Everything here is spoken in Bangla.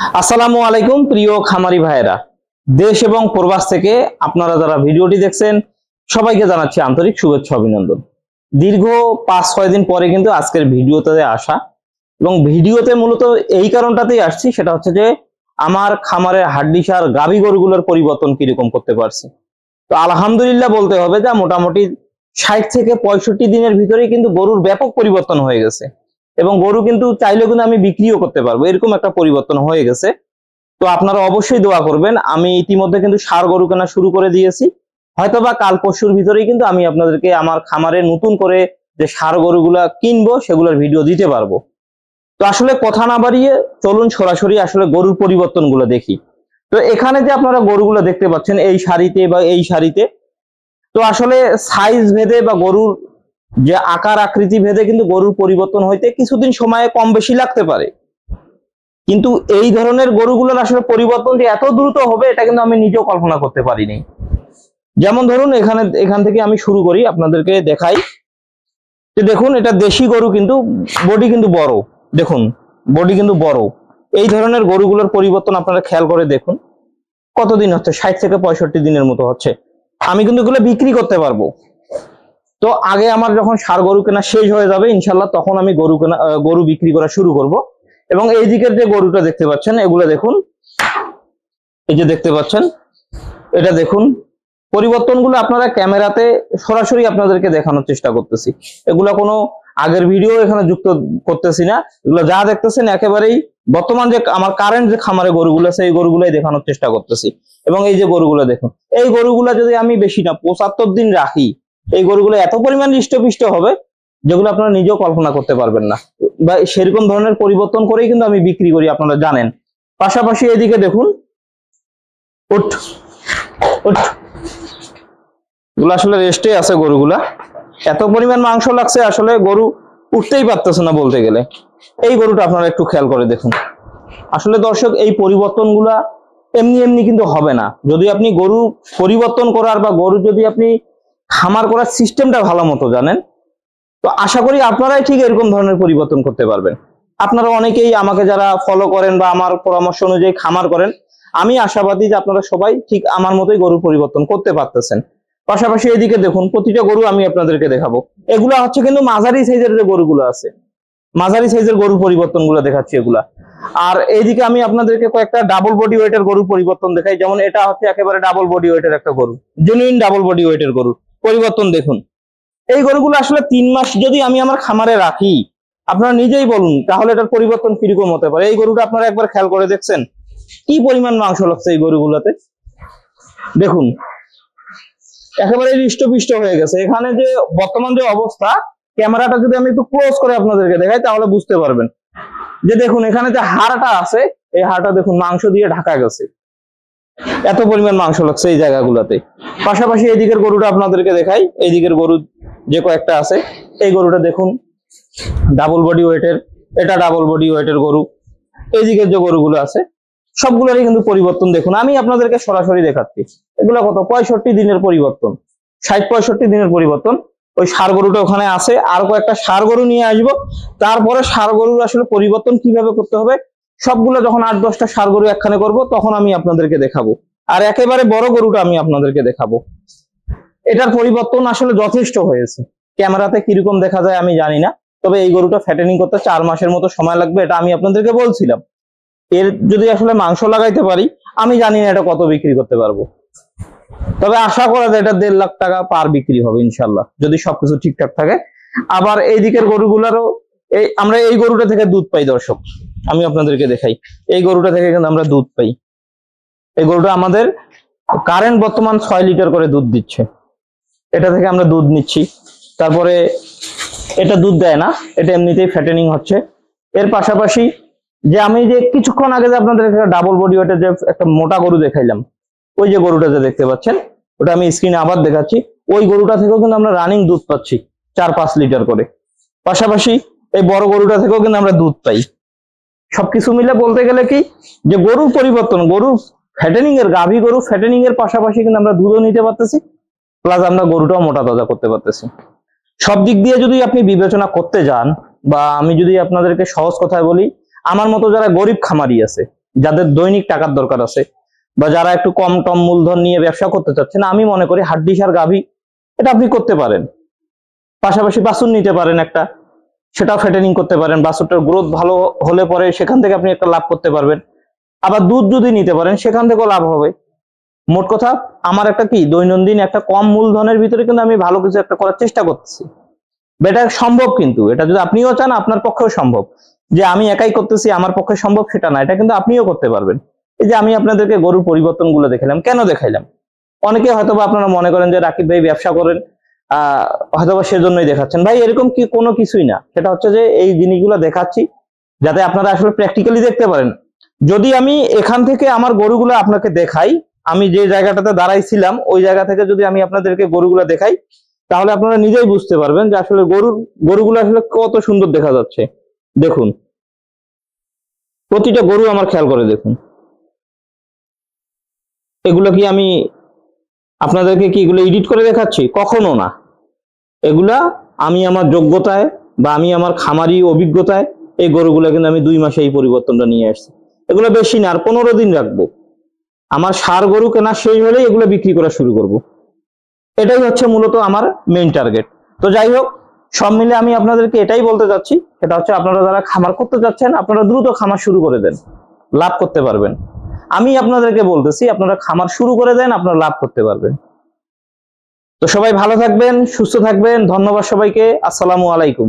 আসসালামু আলাইকুম প্রিয় খামারি ভাইরা, দেশ এবং প্রবাস থেকে আপনারা যারা ভিডিওটি দেখছেন সবাইকে জানাচ্ছি আন্তরিক শুভেচ্ছা অভিনন্দন। দীর্ঘ 5-6 দিন পরে কিন্তু আজকের ভিডিওতে আসা, এবং ভিডিওতে মূলত এই কারণটাতেই আসছি, সেটা হচ্ছে যে আমার খামারের হাড্ডিসার গাভী গরুগুলোর পরিবর্তন কিরকম করতে পারছি। তো আলহামদুলিল্লাহ বলতে হবে যে মোটামুটি 60 থেকে 65 দিনের ভিতরেই কিন্তু গরুর ব্যাপক পরিবর্তন হয়ে গেছে, এবং গরু কিন্তু চাইলে কিন্তু আমি বিক্রিও করতে পারবো, এরকম একটা পরিবর্তন হয়ে গেছে। তো আপনারা অবশ্যই দোয়া করবেন। আমি ইতিমধ্যে কিন্তু ষাঁড় গরু কেনা শুরু করে দিয়েছি, হয়তোবা কাল পরশুর ভিতরেই কিন্তু আমি আপনাদেরকে আমার খামারে নতুন করে যে ষাঁড় গরুগুলা কিনবো সেগুলোর ভিডিও দিতে পারবো। তো আসলে কথা না বাড়িয়ে চলুন সরাসরি আসলে গরুর পরিবর্তনগুলো দেখি। তো এখানে যে আপনারা গরুগুলো দেখতে পাচ্ছেন এই সারিতে বা এই সারিতে, তো আসলে সাইজ ভেদে বা গরুর যে আকার আকৃতি ভেদে কিন্তু গরুর পরিবর্তন হইতে কিছুদিন সময়ে কম বেশি লাগতে পারে, কিন্তু এই ধরনের গরুগুলোর আসলে পরিবর্তন যে এত দ্রুত হবে এটা কিন্তু আমি নিজেও কল্পনা করতে পারিনি। যেমন ধরুন এখান থেকে আমি শুরু করি, আপনাদেরকে দেখাই যে দেখুন এটা দেশি গরু, কিন্তু বডি কিন্তু বড়, দেখুন বডি কিন্তু বড়। এই ধরনের গরুগুলোর পরিবর্তন আপনারা খেয়াল করে দেখুন কতদিন হচ্ছে, 60 থেকে 65 দিনের মতো হচ্ছে। আমি কিন্তু এগুলো বিক্রি করতে পারবো। তো আগে আমার যখন ষাঁড় গরু কেনা শেষ হয়ে যাবে ইনশাল্লাহ, তখন আমি গরু বিক্রি করা শুরু করব। এবং এই দিকের যে গরুটা দেখতে পাচ্ছেন এগুলো দেখুন, এই যে দেখতে পাচ্ছেন এটা দেখুন, পরিবর্তনগুলো আপনারা ক্যামেরাতে সরাসরি আপনাদেরকে দেখানোর চেষ্টা করতেছি। এগুলা কোনো আগের ভিডিও এখানে যুক্ত করতেছি না, এগুলো যা দেখতেছেন একেবারেই বর্তমান যে আমার কারেন্ট যে খামারে গরুগুলো আছে এই গরুগুলাই দেখানোর চেষ্টা করতেছি। এবং এই যে গরুগুলো দেখুন, এই গরুগুলা যদি আমি বেশি না 75 দিন রাখি, এই গরুগুলো এত পরিমাণ হৃষ্টপুষ্ট হবে যেগুলো আপনারা নিজেও কল্পনা করতে পারবেন না, বা সেরকম ধরনের পরিবর্তন করেই কিন্তু আমি বিক্রি করি, আপনারা জানেন। পাশাপাশি এদিকে দেখুন, উঠ উঠ, এগুলো আসলে রেস্টে আছে গরুগুলা, এত পরিমাণ মাংস লাগছে আসলে গরু উঠতেই পারতেছে না বলতে গেলে। এই গরুটা আপনারা একটু খেয়াল করে দেখুন। আসলে দর্শক, এই পরিবর্তনগুলা এমনি এমনি কিন্তু হবে না। যদি আপনি গরু পরিবর্তন করার বা গরু যদি আপনি খামার করার সিস্টেমটা ভালো মতো জানেন, তো আশা করি আপনারাই ঠিক এরকম ধরনের পরিবর্তন করতে পারবেন। আপনারা অনেকেই আমাকে যারা ফলো করেন বা আমার পরামর্শ অনুযায়ী খামার করেন, আমি আশাবাদী যে আপনারা সবাই ঠিক আমার মতোই গরুর পরিবর্তন করতে পারতেছেন। পাশাপাশি এদিকে দেখুন, প্রতিটা গরু আমি আপনাদেরকে দেখাবো। এগুলা হচ্ছে কিন্তু মাঝারি সাইজের যে গরুগুলো আছে, মাঝারি সাইজের গরুর পরিবর্তন গুলো দেখাচ্ছি এগুলা। আর এইদিকে আমি আপনাদেরকে কয়েকটা ডাবল বডি ওয়েটের গরুর পরিবর্তন দেখাই। যেমন এটা হচ্ছে একেবারে ডাবল বডি ওয়েটের একটা গরু, জেনুইন ডাবল বডি ওয়েটের গরু। পরিবর্তন দেখুন, এই গরুগুলো আসলে 3 মাস যদি আমি আমার খামারে রাখি, আপনারা নিজেই বলুন তাহলে এটার পরিবর্তন কিরকম হতে পারে। এই গরুটা আপনারা একবার খেয়াল করে দেখছেন কি পরিমাণ মাংস লাগছে এই গরুগুলোতে, দেখুন একেবারে হৃষ্টপুষ্ট হয়ে গেছে। এখানে যে বর্তমান যে অবস্থা, ক্যামেরাটা যদি আমি একটু ক্লোজ করে আপনাদেরকে দেখাই তাহলে বুঝতে পারবেন যে দেখুন এখানে যে হাড়টা আছে, এই হাড়টা দেখুন মাংস দিয়ে ঢাকা গেছে, এত পরিমাণ মাংস লাগছে এই জায়গাগুলোতে। পাশাপাশি এই দিকের গরুটা আপনাদেরকে দেখাই, এই দিকের গরু যে কয়েকটা আছে, এই গরুটা দেখুন ডাবল বডি ওয়েটের, এটা ডাবল বডি ওয়েটের গরু। এই দিকের যে গরুগুলো আছে সবগুলোরই কিন্তু পরিবর্তন দেখুন, আমি আপনাদেরকে সরাসরি দেখাচ্ছি। এগুলো কত 65 দিনের পরিবর্তন, 60-65 দিনের পরিবর্তন। ওই ষাঁড় গরুটা ওখানে আছে, আর কয়েকটা ষাঁড় গরু নিয়ে আসবো। তারপরে ষাঁড় গরুর আসলে পরিবর্তন কিভাবে করতে হবে সবগুলো যখন 8-10টা ষাঁড় গরু একখানে করবো তখন আমি আপনাদেরকে দেখাবো। আর একেবারে বড় গরুটা আমি আপনাদেরকে দেখাবো। এটার পরিবর্তন আসলে যথেষ্ট হয়েছে, ক্যামেরাতে কিরকম দেখা যায় আমি জানি না, তবে এই গরুটা ফ্যাটেনিং করতে 4 মাসের মতো সময় লাগবে, এটা আমি আপনাদেরকে বলছিলাম। এর যদি আসলে মাংস লাগাইতে পারি, আমি জানি না এটা কত বিক্রি করতে পারবো, তবে আশা করা যায় এটা 1.5 লাখ টাকা পার বিক্রি হবে ইনশাল্লাহ, যদি সবকিছু ঠিকঠাক থাকে। আবার এই দিকের গরুগুলারও আমরা এই গরুটা থেকে দুধ পাই দর্শক, আমি আপনাদেরকে দেখাই। এই গরুটা থেকে কিন্তু আমরা দুধ পাই, এই গরুটা আমাদের কারেন্ট বর্তমান 6 লিটার করে দুধ দিচ্ছে, এটা থেকে আমরা দুধ নিচ্ছি। তারপরে এটা দুধ দেয় না, এটা এমনিতেই ফ্যাটেনিং হচ্ছে। এর পাশাপাশি যে আমি যে কিছুক্ষণ আগে যে আপনাদের ডাবল বডি ওয়েটের যে একটা মোটা গরু দেখাইলাম, ওই যে গরুটা যে দেখতে পাচ্ছেন, ওটা আমি স্ক্রিনে আবার দেখাচ্ছি। ওই গরুটা থেকেও কিন্তু আমরা রানিং দুধ পাচ্ছি 4-5 লিটার করে। পাশাপাশি এই বড় গরুটা থেকেও কিন্তু আমরা দুধ পাই। সবকিছু মিলে বলতে গেলে কি যে গরুর পরিবর্তন, গরু ফ্যাটেনিং এর, গাভী গরু ফ্যাটেনিং এর পাশাপাশি কিন্তু আমরা দুধও নিতে পারতেছি, প্লাস আমরা গরুটাও মোটা তাজা করতে পারতেছি। সব দিক দিয়ে যদি আপনি বিবেচনা করতে যান, বা আমি যদি আপনাদেরকে সহজ কথায় বলি, আমার মতো যারা গরিব খামারি আছে যাদের দৈনিক টাকার দরকার আছে বা যারা একটু কম টম মূলধন নিয়ে ব্যবসা করতে চাচ্ছেন, আমি মনে করি হাড্ডিস আর গাভী এটা আপনি করতে পারেন। পাশাপাশি বাছুর নিতে পারেন একটা, সেটাও ফেটেনিং করতে পারেন। বাছুরটার গ্রোথ ভালো হলে পরে সেখান থেকে আপনি একটা লাভ করতে পারবেন। আবার দুধ যদি নিতে পারেন সেখান থেকেও লাভ হবে। মোট কথা আমার একটা কি দৈনন্দিন একটা কম মূলধনের ভিতরে কিন্তু আমি ভালো কিছু একটা করার চেষ্টা করতেছি। এটা সম্ভব, কিন্তু এটা যদি আপনিও চান আপনার পক্ষেও সম্ভব। যে আমি একাই করতেছি আমার পক্ষে সম্ভব সেটা না, এটা কিন্তু আপনিও করতে পারবেন। এই যে আমি আপনাদেরকে গরুর পরিবর্তনগুলো দেখালাম, কেন দেখাইলাম? অনেকে হয়তোবা আপনারা মনে করেন যে রাকিব ভাই ব্যবসা করেন, হয়তোবা সেজন্যই দেখাচ্ছেন। ভাই এরকম কি কোনো কিছুই না, সেটা হচ্ছে যে এই জিনিসগুলো দেখাচ্ছি যাতে আপনারা আসলে প্র্যাকটিক্যালি দেখতে পারেন। যদি আমি এখান থেকে আমার গরুগুলো আপনাকে দেখাই, আমি যে জায়গাটাতে দাঁড়াইছিলাম ওই জায়গা থেকে যদি আমি আপনাদেরকে গরুগুলো দেখাই, তাহলে আপনারা নিজেই বুঝতে পারবেন যে আসলে গরুগুলো আসলে কত সুন্দর দেখা যাচ্ছে। দেখুন প্রতিটা গরু আমার খেয়াল করে দেখুন। এগুলো কি আমি আপনাদেরকে কি এগুলো এডিট করে দেখাচ্ছি? কখনো না। এগুলা আমি আমার যোগ্যতায় বা আমি আমার খামারি অভিজ্ঞতায় এই গরুগুলো কিন্তু আমি 2 মাসে এই পরিবর্তনটা নিয়ে আসছি। এগুলো বেশি না, আর 15 দিন রাখবো। আমার ষাঁড় গরু কেনা শেষ হলেই এগুলো বিক্রি করা শুরু করব। এটাই হচ্ছে মূলত আমার মেইন টার্গেট। তো যাই হোক, সব মিলে আমি আপনাদেরকে এটাই বলতে চাচ্ছি, সেটা হচ্ছে আপনারা যারা খামার করতে চাচ্ছেন আপনারা দ্রুত খামার শুরু করে দেন, লাভ করতে পারবেন। আমি আপনাদেরকে বলতেছি আপনারা খামার শুরু করে দেন, আপনারা লাভ করতে পারবেন। তো সবাই ভালো থাকবেন, সুস্থ থাকবেন। ধন্যবাদ সবাইকে। আসসালামু আলাইকুম।